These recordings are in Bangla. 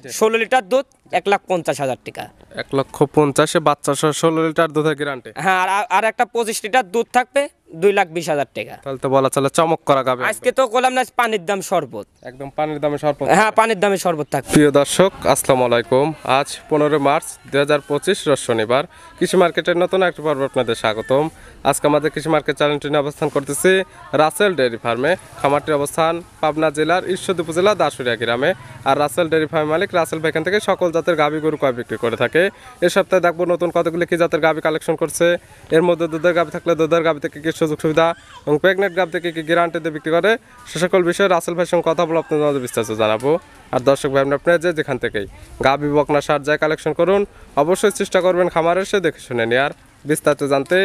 16 লিটার দুধ 1,50,000 টাকা। 1,50,000 বাচ্চা সহ 16 লিটার দুধের গ্যারান্টি। হ্যাঁ, আর একটা 25 লিটার দুধ থাকবে 2,20,000 টাকা। তাহলে তো বলা চলে চমক করা গাবে। আজকে তো বললাম না পানির দাম শরবত, একদম পানির দামে শরবত। হ্যাঁ, পানির দামে শরবত থাকবে। প্রিয় দর্শক আসসালামু আলাইকুম। আজ 15 মার্চ 2025 রোজ শনিবার। কৃষি মার্কেটের নতুন একটা পর্ব আপনাদের স্বাগতম। আজকে আমাদের কৃষি মার্কেট চ্যানেলটি নিয়ে অবস্থান করতেছি রাসেল ডেয়ারি ফার্মে। খামারটির অবস্থান পাবনা জেলার ঈশ্বরদী উপজেলা দাসুরিয়া গ্রামে। আর রাসেল ডেয়ারি ফার্ম মালিক রাসেল ভাই এখান থেকে সকল জাতের গাভী গরু কয় বিক্রি করে থাকে। এ সপ্তাহে দেখবো নতুন কতগুলি কি জাতের গাভী কালেকশন করছে। এর মধ্যে দুধের গাভী থাকলে দুধের গাভী থেকে কি সুযোগ সুবিধা এবং প্রেগনেন্ট গাভী থেকে কি গ্যারান্টি দিয়ে বিক্রি করে সে সকল বিষয়ে রাসেল ভাইয়ের সঙ্গে কথা বলে আপনাদের বিস্তারিত জানাবো। আর দর্শক ভাই আপনারা যেখান থেকেই গাভী বকনা সার যায় কালেকশন করুন, অবশ্যই চেষ্টা করবেন খামার এসে দেখে শুনে নেওয়ার। বিস্তারিত জানতে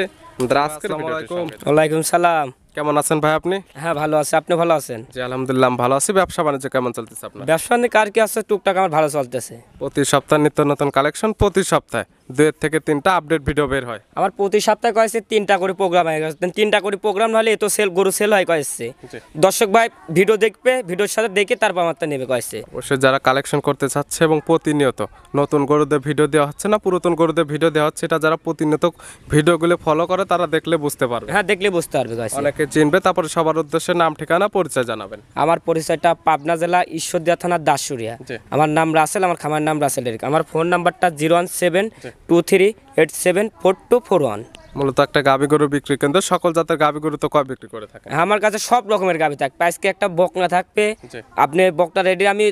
ওয়ালাইকুম সালাম। কেমন আছেন ভাই আপনি? হ্যাঁ, ভালো আছে। আপনি ভালো আছেন? জি আলহামদুলিল্লাহ ভালো আছি। ব্যবসা বাণিজ্য কেমন চলতেছে আপনার? ব্যবসা বাণিজ্য কার কি আছে, টুকটাক আমার ভালো চলতেছে। প্রতি সপ্তাহে নিত্য নতুন কালেকশন, প্রতি সপ্তাহে 2 থেকে 3টা আপডেট ভিডিও বের হয়। আমার প্রতি সপ্তাহে কয়েছে 3টা করে প্রোগ্রাম হয়ে গেছে। 3টা করে প্রোগ্রাম হলে এত গরু সেল হয় কয়েছে। দর্শক ভাই ভিডিও দেখবে, ভিডিওর সাথে দেখে তারপর আমারটা নেবে কয়েছে। অবশ্যই যারা কালেকশন করতে চাচ্ছে এবং প্রতিনিয়ত নতুন গরুদের ভিডিও দেওয়া হচ্ছে না, পুরাতন গরুদের ভিডিও দেওয়া হচ্ছে, এটা যারা প্রতিনিয়ত ভিডিওগুলো ফলো করে তারা দেখলে বুঝতে পারবে। হ্যাঁ, দেখলে বুঝতে পারবে কয়েছে। অনেকে চিনবে। তারপরে সবার উদ্দেশ্যে নাম ঠিকানা পরিচয় জানাবেন। আমার পরিচয়টা পাবনা জেলা ঈশ্বরদী থানা দাসুরিয়া। আমার নাম রাসেল, আমার খামার নাম রাসেল ডেয়ারি। আমার ফোন নাম্বারটা 01723874241। মূলত একটা গাভী গরু বিক্রি কেন্দ্র, সকল জাতের গাভী গরু তো কয় বিক্রি করে থাকে? আমার কাছে সব রকমের গাভী থাকবে। আজকে একটা বকনা থাকবে, আপনি বকনা রেডি, আমি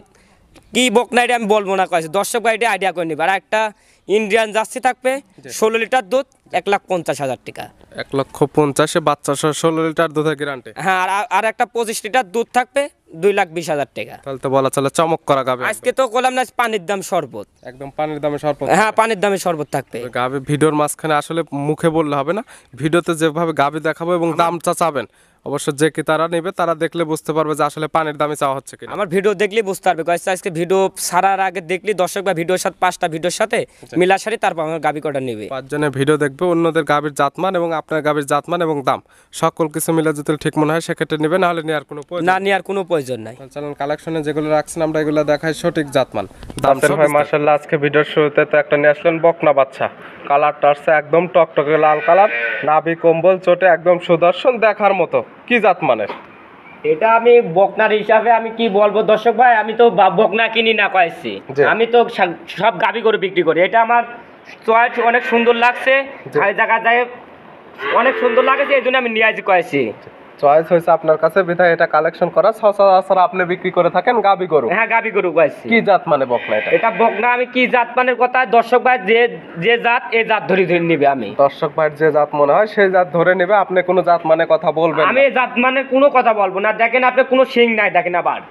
কি বকনা এটা আমি বলবো না কয়েছে, দর্শক ভাই এটা আইডিয়া করে নিবে। আর একটা ইন্ডিয়ান জার্সি থাকবে 16 লিটার দুধ 1,50,000 টাকা। 1,50,000 বাচ্চা সহ 16 লিটার দুধের গ্যারান্টি। হ্যাঁ, আর একটা 25 লিটার দুধ থাকবে 2,20,000 টাকা। তাহলে তো বলা চলে চমক করা গাভী। আজকে তো বললাম না পানির দাম শরবত, একদম পানির দামে শরবত। হ্যাঁ, পানির দামে শরবত থাকবে। গাভী ভিডিওর মাঝখানে আসলে মুখে বললে হবে না, ভিডিওতে যেভাবে গাভী দেখাবো এবং দামটা চাবেন অবশ্য যে কি তারা নেবে তারা দেখলে বুঝতে পারবে যে আসলে পানির দামে চাওয়া হচ্ছে কিনা। আমার ভিডিও দেখলে বুঝতে পারবে কয়েছে। আজকে ভিডিও ছাড়ার আগে দেখলি দর্শক বা ভিডিওর সাথে 5টা ভিডিওর সাথে মিলা সারি তারপর আমার গাভী কটা নেবে। 5 জনের ভিডিও দেখবে, অন্যদের গাভীর জাতমান এবং আপনার গাভীর জাতমান এবং দাম সকল কিছু মিলে যদি ঠিক মনে হয় সেক্ষেত্রে নেবে, না হলে নেওয়ার কোনো প্রয়োজন না, নেওয়ার কোনো প্রয়োজন নাই। চলুন কালেকশনে যেগুলো রাখছেন আমরা এগুলো দেখাই সঠিক জাতমান দাম। ভাই মাশাআল্লাহ আজকে ভিডিওর শুরুতে তো একটা নিয়ে আসলেন বকনা বাচ্চা। কালারটা আসছে একদম টকটকে লাল কালার, নাভি কম্বল চোটে একদম সুদর্শন দেখার মতো। কি জাতমানের এটা? আমি বকনার হিসাবে আমি কি বলবো দর্শক ভাই, আমি তো বকনা কিনি না কয়েছি, আমি তো সব গাভী গরু বিক্রি করি। এটা আমার চয়েস অনেক সুন্দর লাগছে, এই জায়গায় যায় অনেক সুন্দর লাগছে, এই জন্য আমি নিয়ে আসি কয়েছি। চয়েস হয়েছে আপনার কাছে বিধায় এটা কালেকশন করা। সচরাচর আপনি বিক্রি করে থাকেন গাভী গরু? হ্যাঁ, গাভী গরু কয়েছি। কি জাত মানে বকনা এটা? এটা বকনা আমি কি জাত মানের কথা দর্শক ভাই যে জাত এই জাত ধরে নিবে। আমি দর্শক ভাই যে জাত মনে হয় সেই জাত ধরে নেবে, আপনি কোনো জাত মানে কথা বলবেন? আমি জাত মানে কোনো কথা বলবো না। দেখেন আপনি কোনো শিং নাই, দেখেন আবার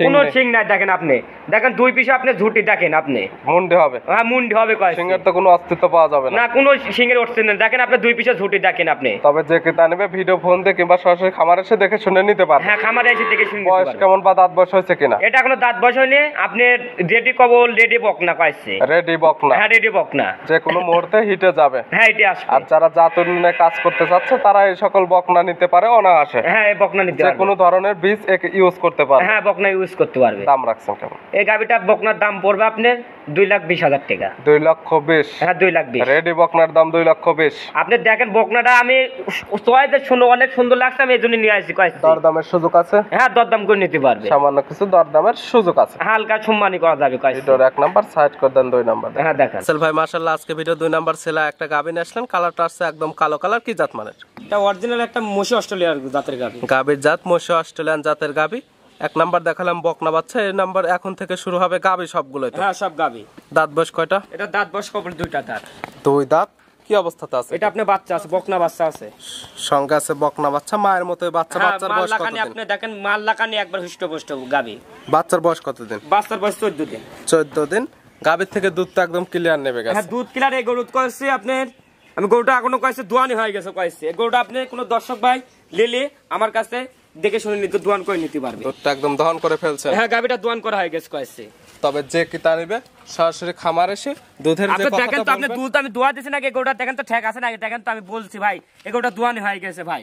কোনো শিং নাই, দেখেন আপনি দেখেন 2 পিছে আপনি ঝুটি দেখেন, আপনি মুন্ডি হবে। হ্যাঁ, মুন্ডি হবে কয়। সিংহের তো কোনো অস্তিত্ব পাওয়া যাবে না। না, কোনো সিংহের অস্তিত্ব নেই। দেখেন আপনি 2 পিছে ঝুটি দেখেন আপনি। তবে যে ক্রেতা নেবে ভিডিও ফোন দিয়ে কিংবা সরাসরি খামার এসে দেখে শুনে নিতে পারবে। হ্যাঁ, খামারে এসে দেখে শুনে নিতে পারবে। বয়স কেমন বা দাঁত বয়স হয়েছে কিনা? এটা কোনো দাঁত বয়স হয়নি। আপনি রেডি কবল রেডি বকনা কইছে। রেডি বকনা? হ্যাঁ, রেডি বকনা। যে কোনো মুহূর্তে হিটে যাবে। হ্যাঁ, এটা আসবে। আর যারা জাত উন্নয়নে কাজ করতে চাচ্ছে তারা এই সকল বকনা নিতে পারে অনায়াসে। হ্যাঁ, এই বকনা নিতে পারবে। যে কোনো ধরনের বীজ ইউজ করতে পারবে। হ্যাঁ, বকনা ইউজ করতে পারবে। দাম রাখছেন কেমন? এই গাবিটা বকনার দাম পড়বে আপনার 2,20,000 টাকা। 2,20,000? হ্যাঁ, 2,20,000। রেডি বকনার দাম 2,20,000। আপনি দেখেন বকনাটা আমি চয়েসে শুনে অনেক সুন্দর লাগছে, আমি এই জন্য নিয়ে আসি কয়েছি। দরদামের সুযোগ আছে? হ্যাঁ, দরদাম করে নিতে পারবে। সামান্য কিছু দরদামের সুযোগ আছে, হালকা সম্মানী করা যাবে কয়েছি। ভিডিওর 1 নাম্বার সাইড করে দেন, 2 নাম্বার। হ্যাঁ, দেখেন আসল ভাই মাশাআল্লাহ আজকে ভিডিও 2 নাম্বার ছেলা একটা গাবি নিয়ে আসলেন। কালারটা আছে একদম কালো কালার। কি জাত মানের? এটা অরিজিনাল একটা মশি অস্ট্রেলিয়ার জাতের গাবি। গাবির জাত মশি অস্ট্রেলিয়ান জাতের গাবি। 1 নাম্বার দেখালাম বকনা বাচ্চা, এই নাম্বার এখন থেকে শুরু হবে গাবি সবগুলোই। হ্যাঁ, সব গাবি। দাঁত বয়স কয়টা? এটা দাঁত বয়স কবল 2টা দাঁত। 2 দাঁত। কি অবস্থাতে আছে এটা? আপনি বাচ্চা আছে, বকনা বাচ্চা আছে, সঙ্গে আছে বকনা বাচ্চা মায়ের মতো। বাচ্চার বয়স কত দিন? আপনি দেখেন মাল লাকানি একবার হৃষ্টপুষ্ট গাবি। বাচ্চার বয়স কত দিন? বাচ্চার বয়স 14 দিন। 14 দিন। গাবির থেকে দুধ তো একদম ক্লিয়ার নেবে গেছে। হ্যাঁ, দুধ ক্লিয়ার। এই গরু কইছে আপনার, আমি গরুটা এখনো কইছে দোয়ানি হয়ে গেছে কইছে। এই গরুটা আপনি কোন দর্শক ভাই লিলে আমার কাছে দেখে শুনে নিতে দোয়ান করে নিতে পারবে। দুধটা একদম দহন করে ফেলছে। হ্যাঁ, গাবিটা দোয়ান করা হয়ে গেছে কইছে। তবে যে কিতা নেবে সরাসরি খামার এসে দুধের যে কথাটা দেখেন তো আপনি দুধ আমি দোয়া দিছি নাকি গরুটা দেখেন তো ঠিক আছে নাকি দেখেন তো, আমি বলছি ভাই এই গরুটা দোয়ানি হয়ে গেছে ভাই।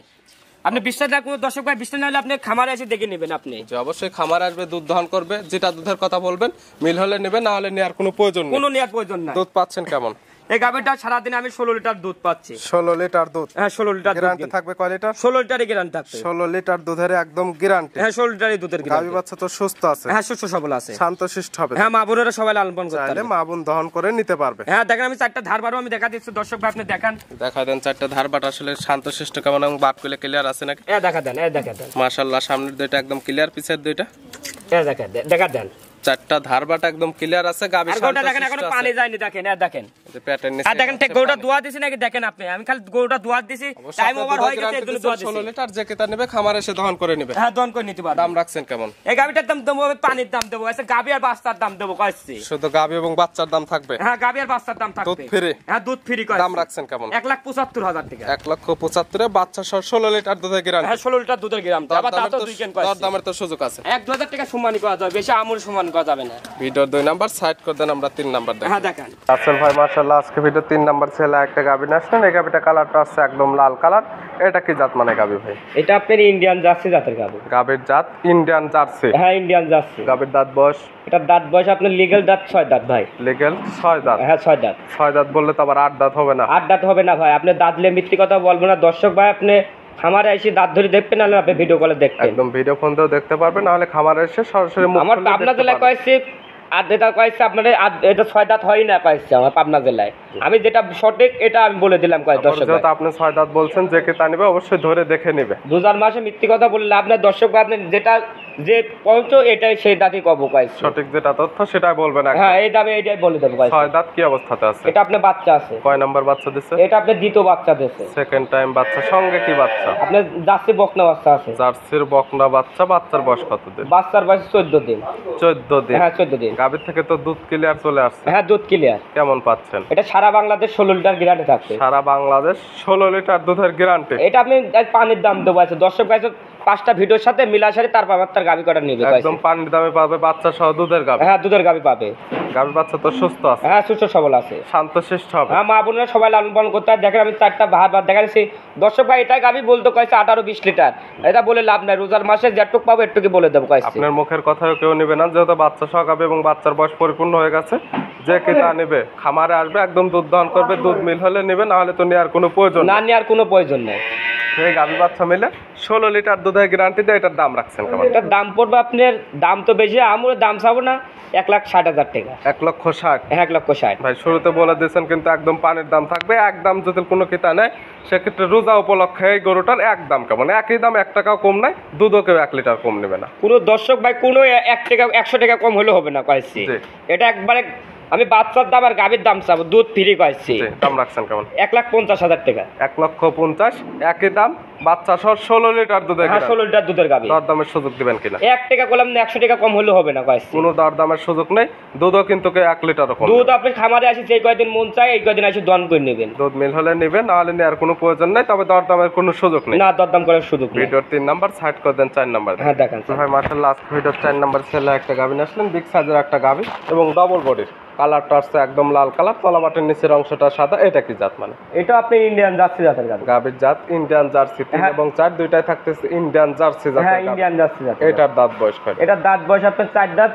আপনি বিশ্বাস না কোনো দর্শক ভাই বিশ্বাস না হলে আপনি খামারে এসে দেখে নেবেন আপনি। যে অবশ্যই খামার আসবে, দুধ দহন করবে, যেটা দুধের কথা বলবেন মিল হলে নেবে, না হলে নেওয়ার কোনো প্রয়োজন নেই। কোনো নেওয়ার প্রয়োজন নাই। দুধ পাচ্ছেন কেমন? এই গাভীটা সারাদিনে আমি 16 লিটার দুধ পাচ্ছি। 16 লিটার দুধ? হ্যাঁ 16 লিটার দুধ। গ্যারান্টি থাকবে কয় লিটার? 16 লিটারই গ্যারান্টি থাকবে। 16 লিটার দুধের একদম গ্যারান্টি? হ্যাঁ 16 লিটারই দুধের গ্যারান্টি। গাভী বাচ্চা তো সুস্থ আছে? হ্যাঁ সুস্থ সবল আছে, শান্তশিষ্ট হবে? হ্যাঁ মা বোনেরা সবাই লালন পালন করতে চাইলে পারবে, মা বোন দহন করে নিতে পারবে। হ্যাঁ দেখেন আমি 4টা ধার বারো আমি দেখা দিচ্ছি দর্শক ভাই, আপনি দেখান। দেখা দেন 4টা ধার বাট আসলে শান্তশিষ্ট কেমন এবং বাট কইলে ক্লিয়ার আছে নাকি? দেখা দেন, দেখা দেন। মাশাআল্লাহ, সামনের দুইটা একদম ক্লিয়ার, পিছের দুইটা দেখা দেন। 4টা ধার বাট একদম ক্লিয়ার আছে। গাভী আর গোটা দেখেন এখনো পানি যায়নি, দেখেন দেখেন। যে পেটের নিচে আর দেখেন ঠিক গোটা দোয়া দিছি নাকি দেখেন আপনি, আমি খালি গোটা দোয়া দিছি, টাইম ওভার হয়ে গেছে এগুলো দোয়া দিছি। 16 লিটার যে কেতা নেবে খামারে এসে দহন করে নেবে। হ্যাঁ দহন করে নিতে পারবে। দাম রাখছেন কেমন? এই গাবিটার দাম দেবো, পানির দাম দেবো, আচ্ছা গাবি আর বাচ্চার দাম দেবো কইছি। শুধু গাভী এবং বাচ্চার দাম থাকবে? হ্যাঁ গাবি আর বাচ্চার দাম থাকবে। দুধ ফ্রি? হ্যাঁ দুধ ফ্রি কইছি। দাম রাখছেন কেমন? 1,75,000 টাকা। 1,75,000 এ বাচ্চা সহ 16 লিটার দুধের গ্যারান্টি? হ্যাঁ 16 লিটার দুধের গ্রাম। আবার দাঁতও দুই কেন কইছি। দামের তো সুযোগ আছে। 1,000 টাকা সম্মানী করা যাবে, বেশি আমুল সম্মান করা যাবে না। ভিডিওর 2 নাম্বার সাইড করে দেন, আমরা 3 নাম্বার দেখি। হ্যাঁ দেখেন। আসল ভাই মাশাআল্লাহ, আজকে ভিডিও 3 নাম্বার ছেলে একটা গাভী আসছেন। এই গাভীটা কালারটা আছে একদম লাল কালার। এটা কি জাত মানে গাভী ভাই? এটা আপনার ইন্ডিয়ান জার্সি জাতের গাভী। গাভীর জাত ইন্ডিয়ান জার্সি? হ্যাঁ ইন্ডিয়ান জার্সি। গাভীর দাঁত বয়স? এটা দাঁত বয়স আপনার লিগ্যাল দাঁত 6 দাঁত ভাই। লিগ্যাল 6 দাঁত? হ্যাঁ 6 দাঁত। 6 দাঁত বললে তো আবার 8 দাঁত হবে না? 8 দাঁত হবে না ভাই, আপনি দাঁতলে মিথ্যে কথা বলবো না দর্শক ভাই, আপনি খামারে এসে দাঁত ধরে দেখবেন, না আপনি ভিডিও কলে দেখবেন। একদম ভিডিও ফোন দিয়েও দেখতে পারবেন, না হলে খামারে এসে সরাসরি মুখ আমার খুলে পাবনা দেখতে জেলায় পারবেন। কয়েছে আর যেটা কয়েছে আপনার এটা 6 দাঁত হয় না কয়েছে আমার পাবনা জেলায়। আমি যেটা সঠিক এটা আমি বলে দিলাম কয় দর্শক ভাই। যেহেতু আপনি 6 দাঁত বলছেন, যে কে তা নেবে অবশ্যই ধরে দেখে নেবে। 2000 মাসে মিথ্যে কথা বললে আপনার দর্শক ভাই, আপনি যেটা যে পৌঁছ এটাই সেই দাঁতই কব কয়েছে। সঠিক যেটা তথ্য সেটাই বলবেন। হ্যাঁ এই দামে এটাই বলে দেবো কয়েছে। 6 দাঁত কি অবস্থাতে আছে? এটা আপনার বাচ্চা আছে। কয় নাম্বার বাচ্চা দিচ্ছে? এটা আপনার দ্বিতীয় বাচ্চা দিচ্ছে। সেকেন্ড টাইম বাচ্চা, সঙ্গে কি বাচ্চা? আপনার জার্সি বকনা বাচ্চা আছে। জার্সির বকনা বাচ্চা। বাচ্চার বয়স কত দিন? বাচ্চার বয়স 14 দিন। 14 দিন? হ্যাঁ 14 দিন। গাভীর থেকে তো দুধ ক্লিয়ার চলে আসছে। হ্যাঁ দুধ ক্লিয়ার। কেমন পাচ্ছেন? এটা সারা বাংলাদেশ 16 লিটার গ্যারান্টি থাকবে। সারা বাংলাদেশ 16 লিটার দুধের গ্যারান্টি? এটা আপনি পানির দাম দেবো আছে দর্শক ভাই, 5টা ভিডিওর সাথে মিলা সারি তারপর আমার তার গাবি কটা নিবে একদম পানির দামে পাবে, বাচ্চা সহ দুধের গাভী। হ্যাঁ দুধের গাবি পাবে। গাভী বাচ্চা তো সুস্থ আছে? হ্যাঁ সুস্থ সবল আছে, শান্তশিষ্ট হবে। হ্যাঁ মা বোনেরা সবাই লালন পালন করতে হয়। দেখেন আমি 4টা ভাত দেখাচ্ছি দর্শক ভাই, এটা গাবি বলতে কয়েছে 18-20 লিটার। এটা বলে লাভ নাই, রোজার মাসে যেটুক পাবো একটুকি বলে দেবো কয়েছে। আপনার মুখের কথাও কেউ নেবে না, যেহেতু বাচ্চা সহ গাভী এবং বাচ্চার বয়স পরিপূর্ণ হয়ে গেছে। যে কে তা নেবে খামারে আসবে, একদম দুধ দহন করবে, দুধ মিল হলে নেবে, না হলে তো নেওয়ার কোনো প্রয়োজন না, নেওয়ার কোনো প্রয়োজন নেই। এই গাভী বাচ্চা মিলে 16 লিটার দুধের গ্যারান্টি দিয়ে এটার দাম রাখছেন কেমন? এটার দাম পড়বে আপনার, দাম তো বেশি, আমার দাম চাবো না 1,60,000 টাকা। 1,60,000? হ্যাঁ 1,60,000 ভাই শুরুতে বলে দিয়েছেন, কিন্তু একদম পানির দাম থাকবে। একদম যদি কোনো কিতা নেয় সেক্ষেত্রে রোজা উপলক্ষে এই গরুটার একদম কেমন? একই দাম, 1 টাকাও কম নাই, দুধও কেউ 1 লিটার কম নেবে না। কোনো দর্শক ভাই কোনো 1 টাকা 100 টাকা কম হলে হবে না কয়েছি। এটা একবারে আমি বাচ্চার দাম আর গাভীর দাম চাবো, দুধ ফ্রি কয়েছি। দাম রাখছেন কেমন? 1,50,000 টাকা। 1,50,000 একই দাম, বাচ্চা সহ 16 লিটার দুধের হ্যাঁ 16 লিটার দুধের গাভী। দরদামের সুযোগ দিবেন কিনা? 1 টাকা করলাম না, 100 টাকা কম হলে হবে না কয়েছি। কোনো দরদামের সুযোগ নেই, দুধও কিন্তু 1 লিটার কম। দুধ আপনি খামারে আসি যে কয়দিন মন চায় এই কয়দিন আসি দন করে নেবেন। দুধ মিল হলে নেবেন, না হলে নেওয়ার কোনো প্রয়োজন নেই, তবে দরদামের কোনো সুযোগ নেই। না দরদাম করার সুযোগ নেই। ভিডিওর 3 নাম্বার সাইড করে দেন, 4 নাম্বার। হ্যাঁ দেখেন ভাই মাশাআল্লাহ, আজকে ভিডিওর 4 নাম্বার ছেলে একটা গাভী আসলেন, বিগ সাইজের একটা গাভী এবং ডবল বডির। কালারটা আসছে একদম লাল কালার, তলাবাটের নিচের অংশটা সাদা। এটা কি জাত মানে? এটা আপনি ইন্ডিয়ান জার্সি জাতের গাভী। গাভীর জাত ইন্ডিয়ান জার্সি 3 এবং 4 দুইটাই থাকতেছে ইন্ডিয়ান জার্সি জাতের। হ্যাঁ ইন্ডিয়ান জার্সি জাতের। এটার দাঁত বয়স কয়টা? এটা দাঁত বয়স আপনার 4 দাঁত,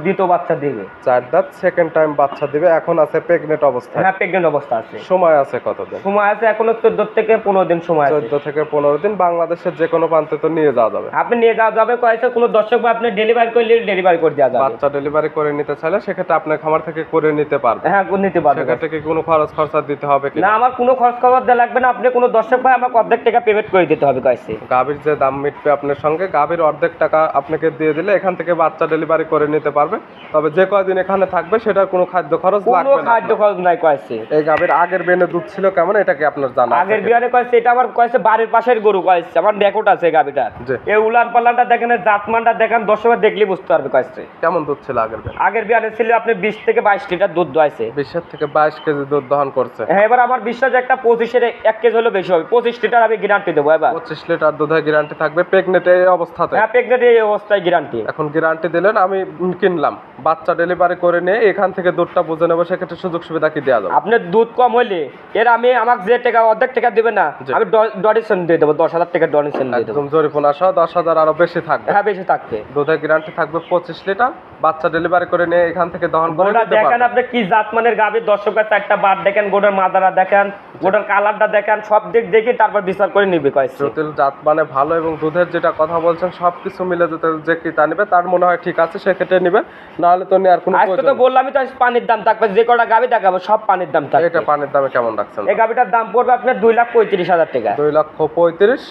দ্বিতীয় বাচ্চা দিবে। 4 দাঁত, সেকেন্ড টাইম বাচ্চা দিবে। এখন আছে প্রেগনেন্ট অবস্থায়? হ্যাঁ প্রেগন্যান্ট অবস্থা আছে। সময় আছে কতদিন? সময় আছে এখনো 14 থেকে 15 দিন সময় আছে। 14 থেকে 15 দিন। বাংলাদেশের যে কোনো প্রান্তে তো নিয়ে যাওয়া যাবে? আপনি নিয়ে যাওয়া যাবে কয়েছে, কোনো দর্শক বা আপনি ডেলিভারি করলে ডেলিভারি করে দেওয়া যাবে। বাচ্চা ডেলিভারি করে নিতে চাইলে সেক্ষেত্রে আপনার খামার থেকে করে নিতে পারবে? হ্যাঁ নিতে পারবে। সেক্ষেত্রে কি কোনো খরচ খরচা দিতে হবে কি? না আমার কোনো খরচ খবর দেওয়া লাগবে না, আপনি কোনো দর্শক ভাই আমাকে অর্ধেক টাকা পেমেন্ট করে দিতে হবে কয়েছে। গাভীর যে দাম মিটবে আপনার সঙ্গে, গাভীর অর্ধেক টাকা আপনাকে দিয়ে দিলে এখান থেকে বাচ্চা ডেলিভারি করে নিতে পারবে। তবে যে কয়দিন এখানে থাকবে সেটার কোনো খাদ্য খরচ লাগবে কোনো না। খাদ্য খরচ নাই কয়েছে। এই গাভীর আগের বেনে দুধ ছিল কেমন, এটা কি আপনার জানা আছে? আগের বিয়ারে কয়েছে এটা আমার কয়েছে বাড়ির পাশের গরু কয়েছে, আমার রেকর্ড আছে গাভীটা। জি। এই উলান পালানটা দেখেন, জাতমানটা দেখেন, দর্শক দেখলে বুঝতে পারবে কয়েছে। কেমন দুধ ছিল আগের বেনে? আগের বিয়ারে ছিল আপনি 20 থেকে 22 লিটার দুধ দোয়াইছে। 20 থেকে 22 কেজি দুধ দহন করছে। হ্যাঁ এবার আমার বিশ্বাস একটা 25-এর 1 কেজি হলো বেশি হবে। 25 লিটার আমি গ্যারান্টি দেবো। দেবো এবার। 25 লিটার দুধের গ্যারান্টি থাকবে প্রেগনেন্ট এই অবস্থাতে? হ্যাঁ প্রেগনেন্ট এই অবস্থায় গ্যারান্টি। এখন গ্যারান্টি দিলেন, আমি কিনলাম, বাচ্চা ডেলিভারি করে নিয়ে এখান থেকে দুধটা বুঝে নেবো, সেক্ষেত্রে সুযোগ সুবিধা কি দেওয়া যাবে? আপনার দুধ কম হলে এর আমি আমাকে যে টাকা অর্ধেক টাকা দেবে না, আমি ডোনেশন দিয়ে দেবো, 10,000 টাকা ডোনেশন দিয়ে দেবো। একদম জরিমানা সহ 10,000 আরো বেশি থাকবে। হ্যাঁ বেশি থাকবে। দুধের গ্যারান্টি থাকবে 25 লিটার, বাচ্চা ডেলিভারি করে নিয়ে এখান থেকে দহন করে গোটা নিতে দেখেন পারবেন। আপনি কি জাতমানের গাভী, দর্শকের 4টা বার দেখেন, গোটার মাদারা দেখেন, গোটার কালারটা দেখেন, সব দিক দেখে তারপর বিচার করে নিবে কয়েছে। জটিল জাত মানে ভালো, এবং দুধের যেটা কথা বলছেন সবকিছু মিলে যেতে যে ক্রেতা নেবে তার মনে হয় ঠিক আছে সেক্ষেত্রে নেবে, নাহলে তো নেওয়ার কোনো আজকে প্রয়োজন তো নেই। বললামই তো পানির দাম থাকবে, যে কটা গাভী দেখাবো সব পানির দাম থাকবে। এটা পানির দামে কেমন রাখছেন? এই গাভীটার দাম পড়বে আপনার 2,35,000 টাকা। 2,35,000।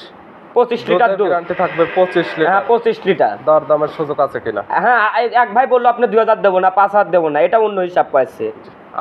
25 লিটার দুধ। গ্যারান্টি থাকবে 25 লিটার। হ্যাঁ 25 লিটার। দর দামের সুযোগ আছে কিনা? হ্যাঁ এক ভাই বললো আপনি 2,000 দেবো না, 5,000 দেবো না, এটা অন্য হিসাব পাইছে।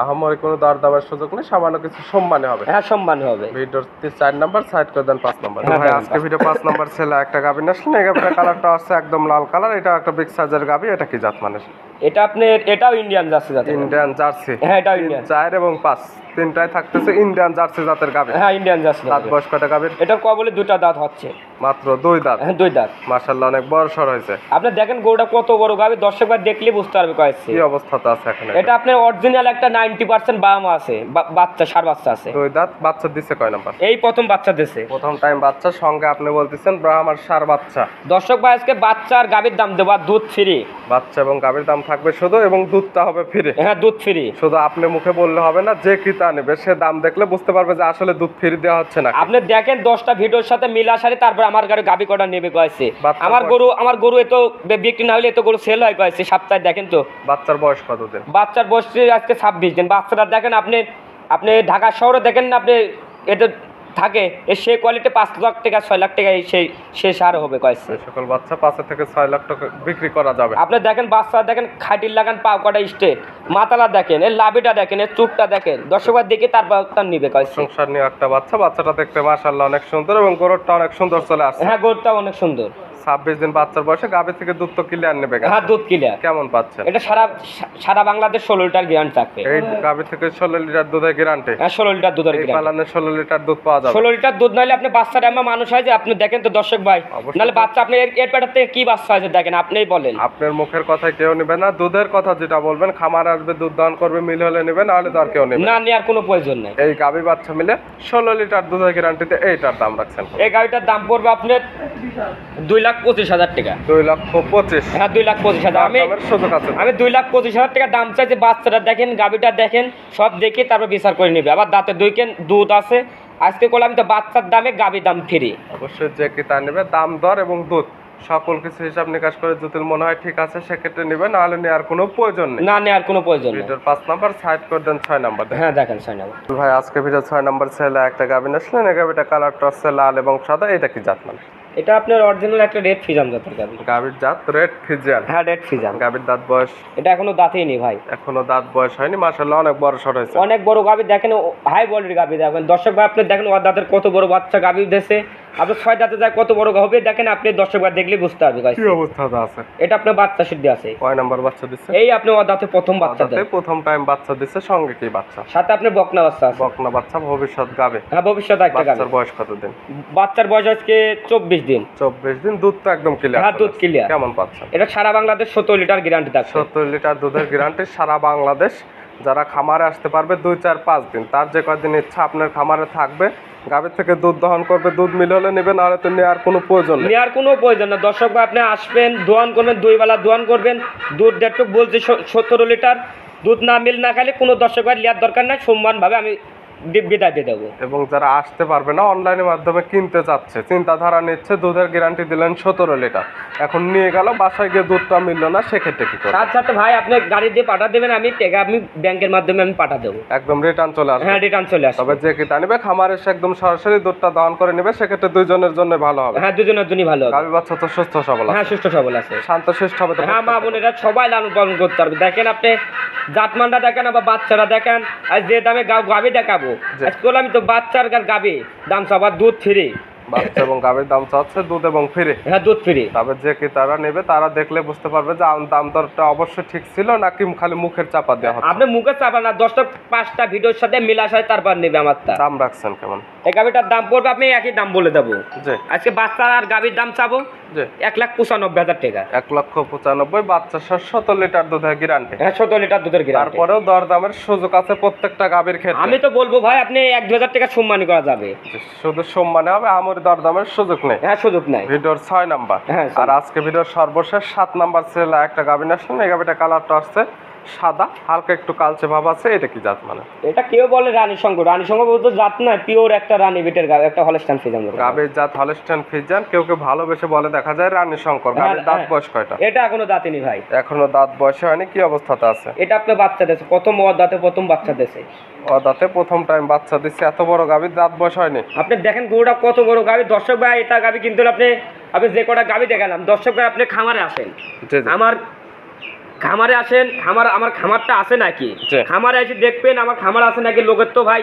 আহামরি কোনো দর দামের সুযোগ নেই, সামান্য কিছু সম্মানে হবে। হ্যাঁ সম্মান হবে। ভিডিওর 4 নাম্বার সাইড করে দেন 5 নাম্বার। হ্যাঁ, ভাই দেন আজকে ভিডিও 5 নাম্বার ছেলে একটা গাবি আসলে, এই গাবিটার কালারটা আছে একদম লাল কালার, এটা একটা বিগ সাইজের গাবি। এটা কি জাত মানে? এটা আপনার এটাও ইন্ডিয়ান জার্সি জাতের। Indian jersey. হ্যাঁ এটাও ইন্ডিয়ান। 4 এবং 5 তিনটাই থাকতেছে ইন্ডিয়ান জার্সি জাতের গাবি। হ্যাঁ ইন্ডিয়ান জার্সি। দাঁত বয়স কয়টা গাবির? এটার কবলে 2টা দাঁত হচ্ছে। মাত্র 2 দাঁত। হ্যাঁ 2 দাঁত। মাশাআল্লাহ অনেক বড় সর হয়েছে। আপনি দেখেন গরুটা কত বড় গাবি, দর্শক ভাই দেখলে বুঝতে পারবে কয়েছে কি অবস্থাতে আছে এখন? এটা আপনার অরিজিনাল একটা 90% বাম আছে, বাচ্চা সার বাচ্চা আছে। 2 দাঁত। বাচ্চা দিছে কয় নাম্বার? এই প্রথম বাচ্চা দিছে। প্রথম টাইম বাচ্চা, সঙ্গে আপনি বলতেছেন ব্রাহ্মার সার বাচ্চা। দর্শক ভাই আজকে বাচ্চা আর গাবির দাম দেবো, আর দুধ ফ্রি। বাচ্চা এবং গাবির দাম থাকবে শুধু, এবং দুধটা হবে ফ্রি। হ্যাঁ দুধ ফ্রি। শুধু আপনি মুখে বললে হবে না, যে ক্রেতা নেবে সে দাম দেখলে বুঝতে পারবে যে আসলে দুধ ফ্রি দেওয়া হচ্ছে না। আপনি দেখেন 10টা ভিডিওর সাথে মিলা সারি, তারপর আমার গাবি কটা নেবে কয়েছে। বাচ্চা আমার গরু এত বিক্রি না হলে এত গরু সেল হয় কয়েছে সপ্তাহে। দেখেন তো বাচ্চার বয়স কতদিন? বাচ্চার বয়স আজকে 26 দিন। বাচ্চাটা দেখেন আপনি ঢাকা শহরে দেখেন না, আপনি এটা থাকে সে কোয়ালিটি 5 লাখ টাকা 6 লাখ টাকা সে সার হবে কয়েছে। সকল বাচ্চা 5 থেকে 6 লাখ টাকা বিক্রি করা যাবে। আপনি দেখেন বাচ্চা দেখেন, খাটির লাগান, পাও কটা স্টেট, মাথালা দেখেন, এর লাভিটা দেখেন, এর চুপটা দেখেন, দর্শকবার দেখে তারপর তার নিবে কয়েছে। সংসার নিয়ে একটা বাচ্চা, বাচ্চাটা দেখতে মাশাআল্লাহ অনেক সুন্দর, এবং গরুটা অনেক সুন্দর চলে আসছে। হ্যাঁ গরুটা অনেক সুন্দর। 26 দিন বাচ্চার বয়সে গাবি থেকে দুধ তো ক্লিয়ার নেবে। হ্যাঁ দুধ ক্লিয়ার। কেমন পাচ্ছেন? এটা সারা বাংলাদেশ 16 লিটার গ্যারান্টি থাকবে। এই গাবি থেকে 16 লিটার দুধের গ্যারান্টি। হ্যাঁ 16 লিটার দুধের এই গ্যারান্টি। পালানে 16 লিটার দুধ পাওয়া যাবে। 16 লিটার দুধ নাইলে আপনি বাচ্চাটা এমন মানুষ হয় যে আপনি দেখেন তো দর্শক ভাই, অবশ্যই। নাহলে বাচ্চা আপনি এর পেটার থেকে কি বাচ্চা হয়েছে দেখেন, আপনিই বলেন। আপনার মুখের কথা কেউ নেবে না, দুধের কথা যেটা বলবেন, খামার আসবে দুধ দান করবে, মিল হলে নেবে, নাহলে তো আর কেউ নেবে না, নেওয়ার কোনো প্রয়োজন নেই। এই গাবি বাচ্চা মিলে 16 লিটার দুধের গ্যারান্টিতে এইটার দাম রাখছেন। এই গাড়িটার দাম পড়বে আপনার 2,25,000 টাকা। 2,25,000। হ্যাঁ 2,25,000। সুযোগ আছে। আমি 2,25,000 টাকা দাম চাইছি। বাচ্চাটা দেখেন, গাবিটা দেখেন, সব দেখে তারপর বিচার করে নিবে। আবার দাঁতে 2 কেন দুধ আছে। আজকে করলাম তো বাচ্চার দামে গাবি দাম ফ্রি। অবশ্যই যে ক্রেতা নেবে দাম দর এবং দুধ সকল কিছু হিসাব নিকাশ করে যদি মনে হয় ঠিক আছে সেক্ষেত্রে নেবে, নাহলে নেওয়ার কোনো প্রয়োজন নেই। না, নেওয়ার কোনো প্রয়োজন নেই। ভিডিওর 5 নাম্বার সাইড করে দেন 6 নাম্বার। হ্যাঁ দেখেন 6 নাম্বার। ভাই আজকে ভিডিও 6 নাম্বার ছেলে একটা গাবি আসলেন, এই গাবিটা কালারটা হচ্ছে লাল এবং সাদা। এটা কি জাত মানে? এটা আপনার অরিজিনাল একটা রেড ফিজান জাতের গাবি। গাবির জাত রেড ফিজিয়ান। হ্যাঁ রেড ফিজান। গাবির দাঁত বয়স? এটা এখনো দাঁতেই নেই ভাই। এখনো দাঁত বয়স হয়নি। মাশাআল্লাহ অনেক বড় সর হয়েছে। অনেক বড় গাবি দেখেন, হাই বডির গাবি দেখেন দর্শক ভাই। আপনি দেখেন ওর দাঁতের কত বড় বাচ্চা গাবি দিয়েছে। আপনি 6 দাঁতে যায় কত বড় হবে দেখেন, আপনি দর্শক ভাই দেখলে বুঝতে পারবে ভাই কি অবস্থাতে আছে। এটা আপনার বাচ্চা সিদ্ধি আছে। কয় নাম্বার বাচ্চা দিচ্ছে? এই আপনি ওর দাঁতে প্রথম বাচ্চা দেন। প্রথম টাইম বাচ্চা দিচ্ছে, সঙ্গে কি বাচ্চা? সাথে আপনি বকনা বাচ্চা আছে। বকনা বাচ্চা, ভবিষ্যৎ গাবে। হ্যাঁ ভবিষ্যৎ একটা গাবি। বাচ্চার বয়স কতদিন? বাচ্চার বয়স আজকে 24 দিন। 24 দিন। দুধ তো একদম ক্লিয়ার। হ্যাঁ দুধ ক্লিয়ার। কেমন পাচ্ছেন? এটা সারা বাংলাদেশ 70 লিটার গ্যারান্টি থাকবে। 70 লিটার দুধের গ্যারান্টি সারা বাংলাদেশ। যারা খামারে আসতে পারবে 2, 4, 5 দিন, তার যে কয়দিন ইচ্ছা আপনার খামারে থাকবে, গাভীর থেকে দুধ দহন করবে, দুধ মিল হলে নেবেন, নাহলে তো নেওয়ার কোনো প্রয়োজন নেই। নেওয়ার কোনো প্রয়োজন না দর্শক ভাই। আপনি আসবেন, দোয়ান করবেন, 2 বেলা দোয়ান করবেন। দুধ দেড়টুক বলছে 17 লিটার। দুধ না মিল না খাইলে কোনো দর্শক ভাই নেওয়ার দরকার নাই, সম্মানভাবে আমি বিদায় দিয়ে দেবো। এবং যারা আসতে পারবে না, অনলাইনের মাধ্যমে কিনতে চাচ্ছে, চিন্তাধারা নিচ্ছে, দুধের গ্যারান্টি দিলেন 17 লিটার, এখন নিয়ে গেল, বাসায় গিয়ে দুধটা মিললো না, সেক্ষেত্রে কি করবে? সাথে ভাই আপনি গাড়ি দিয়ে পাঠা দেবেন, আমি টাকা আমি ব্যাংকের মাধ্যমে আমি পাঠা দেবো। একদম রিটার্ন চলে আসবে। হ্যাঁ রিটার্ন চলে আসবে। তবে যে কিতা নেবে খামারে এসে একদম সরাসরি দুধটা দহন করে নেবে, সেক্ষেত্রে দুইজনের জন্য ভালো হবে। হ্যাঁ দুজনের জন্যই ভালো হবে। গাভী বাচ্চা তো সুস্থ সবল আছে। হ্যাঁ সুস্থ সবল আছে, শান্ত শিষ্ট হবে তো। হ্যাঁ মা বোনেরা সবাই লালন পালন করতে পারবে। দেখেন আপনি জাতমানটা দেখেন, আবার বাচ্চারা দেখেন। আর যে দামে গাভী দেখাবো আজকে আমি তো বাচ্চার গাভী দাম সবার দুধ ফ্রি। বাচ্চা এবং গাভীর দাম চাচ্ছে দুধ এবং ফ্রি। হ্যাঁ, দুধ ফ্রি। তবে যে কি তারা নেবে তারা দেখলে বুঝতে পারবে যে দাম দরটা অবশ্যই ঠিক ছিল নাকি খালি মুখের চাপা দেওয়া হচ্ছে। আপনি মুখে চাপা না, 10টা 5টা ভিডিওর সাথে মিলা হয় তারপর নেবে আমার তা। দাম রাখছেন কেমন? এই গাভীটার দাম পড়বে, আপনি একই দাম বলে দেবো। জি। আজকে বাচ্চা আর গাভীর দাম চাবো জি 1,95,000 টাকা। 1,95,000 বাচ্চা 70 লিটার দুধের গ্যারান্টি। হ্যাঁ, 17 লিটার দুধের গ্যারান্টি। তারপরেও দরদামের সুযোগ আছে প্রত্যেকটা গাভীর ক্ষেত্রে। আমি তো বলবো ভাই, আপনি 1-2 হাজার টাকা সম্মানী করা যাবে। শুধু সম্মানে হবে, আমার দরদামের সুযোগ নেই। হ্যাঁ, সুযোগ নাই। ভিডিওর 6 নাম্বার। হ্যাঁ, আর আজকে ভিডিওর সর্বশেষ 7 নাম্বার ছেলে একটা গাভী আসছেন। এই গাভীটা কালারটা আসছে সাদা, হালকা একটু কালচে ভাব আছে। এটা কি জাত মানে? এটা কেউ বলে রানী শঙ্কর। রানী শঙ্কর বলতে জাত না, পিওর একটা রানী বিটের গাভী, একটা হলস্টাইন ফ্রিজিয়ান গাভীর জাত হলস্টাইন ফ্রিজিয়ান। কেউ কেউ ভালোবেসে বলে দেখা যায় রানী শঙ্কর। গাভীর দাঁত বয়স কয়টা? এটা এখনো দাঁতেনি ভাই, এখনো দাঁত বয়স হয়নি। কি অবস্থাতে আছে? এটা আপনার বাচ্চা দিয়েছে, প্রথম দাঁতে প্রথম বাচ্চা দিয়েছে। ও দাঁতে প্রথম টাইম বাচ্চা দিচ্ছে। এত বড় গাভীর দাঁত বয়স হয়নি। আপনি দেখেন গরুটা কত বড় গাভী। দর্শক ভাই, এটা গাভী কিন্তু আপনি যে কটা গাভী দেখালাম, দর্শক ভাই আপনি খামারে আসেন, আমার খামারে আসেন। আমার খামারটা আছে নাকি, খামারে এসে দেখবেন আমার খামার আছে নাকি। লোকের তো ভাই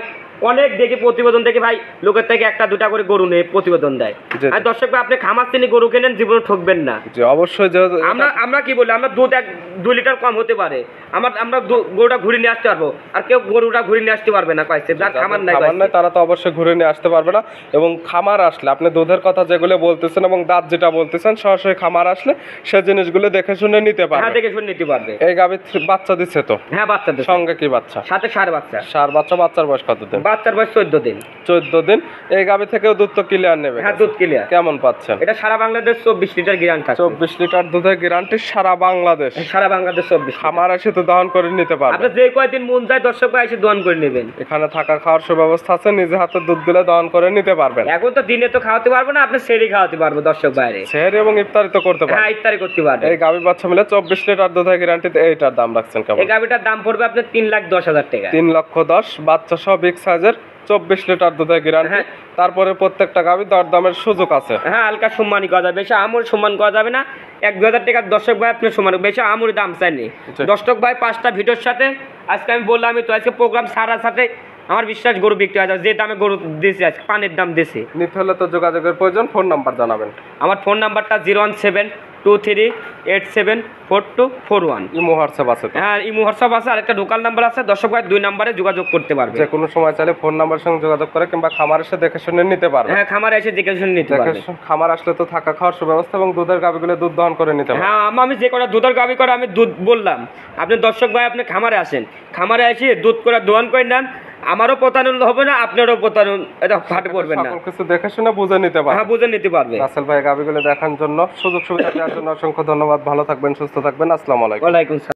অনেক দেখি প্রতিবেদন দেখি ভাই, লোকের থেকে 1-2টা করে গরু নিয়ে প্রতিবেদন দেয়। আর দর্শক ভাই, আপনি খামার থেকে গরু কেনেন, জীবনে ঠকবেন না। অবশ্যই। আমরা কি বলি, আমরা দুধ 1-2 লিটার কম হতে পারে, আমরা গরুটা ঘুরে নিয়ে আসতে পারবো, আর কেউ গরুটা ঘুরে নিয়ে আসতে পারবে না। কয়েছে যার খামার নাই তারা তো অবশ্যই ঘুরে নিয়ে আসতে পারবে না। এবং খামার আসলে আপনি দুধের কথা যেগুলো বলতেছেন এবং দাঁত যেটা বলতেছেন, সরাসরি খামার আসলে সে জিনিসগুলো দেখে শুনে নিতে পারবে। হ্যাঁ, দেখে শুনে নিতে পারবে। এই গাভীর বাচ্চা দিচ্ছে তো? হ্যাঁ, বাচ্চা দিচ্ছে। সঙ্গে কি বাচ্চা? সাথে ষাঁড় বাচ্চা। ষাঁড় বাচ্চা। বাচ্চার বয়স কত দিন? বাচ্চার বয়স 14 দিন। 14 দিন। এই গাভী থেকেও দুধ তো ক্লিয়ার নেবে? হ্যাঁ, দুধ ক্লিয়ার। কেমন পাচ্ছেন? এটা সারা বাংলাদেশ 24 লিটার গ্যারান্টি থাকে। 24 লিটার দুধের গ্যারান্টি সারা বাংলাদেশ। সারা বাংলাদেশ 24। খামার এসে তো দহন করে নিতে পারবে। আপনি যে কয়দিন মন যায় দর্শক ভাই এসে দহন করে নেবেন। এখানে থাকা খাওয়ার সুব্যবস্থা আছে, নিজে হাতে দুধগুলো দহন করে নিতে পারবেন। এখন তো দিনে তো খাওয়াতে পারবো না, আপনি সেরি খাওয়াতে পারবো দর্শক বাইরে। সেরি এবং ইফতারি তো করতে পারবেন। হ্যাঁ, ইফতারি করতে পারবেন। এই গাভী বাচ্চা মিলে 24 লিটার দুধের গ্যারান্টিতে এইটার দাম রাখছেন কেমন? এই গাভীটার দাম পড়বে আপনার 3,10,000 টাকা। 3,10,000 বাচ্চা সহ বিগ সাইজের 24 লিটার দুধের গ্যারান্টি। তারপরে প্রত্যেকটা গাভী দরদামের সুযোগ আছে। হ্যাঁ, হালকা সম্মানই করা যাবে, বেশি আমুর সম্মান করা যাবে না। 1-2 হাজার টাকার দর্শক ভাই আপনি সম্মান, বেশি আমুর দাম চাইনি। দর্শক ভাই 5টা ভিডিওর সাথে আজকে আমি বললাম, আমি তো আজকে প্রোগ্রাম সারার সাথে আমার বিশ্বাস গরু বিক্রি হয়ে যাবে। যে দামে গরু দিয়েছি আজকে, পানের দাম দিয়েছি। নিতে হলে তো যোগাযোগের প্রয়োজন। ফোন নাম্বার জানাবেন। আমার ফোন নাম্বারটা 01723842441। ইমো হোয়াটসঅ্যাপ আছে? হ্যাঁ, ইমো হোয়াটসঅ্যাপ আছে, আর একটা লোকাল নাম্বার আছে। দর্শক ভাই 2 নাম্বারে যোগাযোগ করতে পারবে। যে কোনো সময় চাইলে ফোন নাম্বারের সঙ্গে যোগাযোগ করে কিংবা খামার এসে দেখে শুনে নিতে পারবে। হ্যাঁ, খামারে এসে দেখে শুনে নিতে পারবে। খামার আসলে তো থাকা খাওয়ার সুব্যবস্থা এবং দুধের গাভীগুলো দুধ দহন করে নিতে পারবে। হ্যাঁ, আমি যে কটা দুধের গাভী করে আমি দুধ বললাম, আপনি দর্শক ভাই আপনি খামারে আসেন, খামারে এসে দুধ করে দোয়ান করে নেন। আমারও প্রতারণ হবে না, আপনারও প্রতারণ এটা ফাটে পড়বেন না। সকল কিছু দেখে শুনে বুঝে নিতে পারবে। হ্যাঁ, বুঝে নিতে পারবে। রাসেল ভাই গাভীগুলো দেখার জন্য, সুযোগ সুবিধা দেওয়ার জন্য অসংখ্য ধন্যবাদ। ভালো থাকবেন, সুস্থ থাকবেন। আসসালামু আলাইকুম। ওয়ালাইকুম আসসালাম।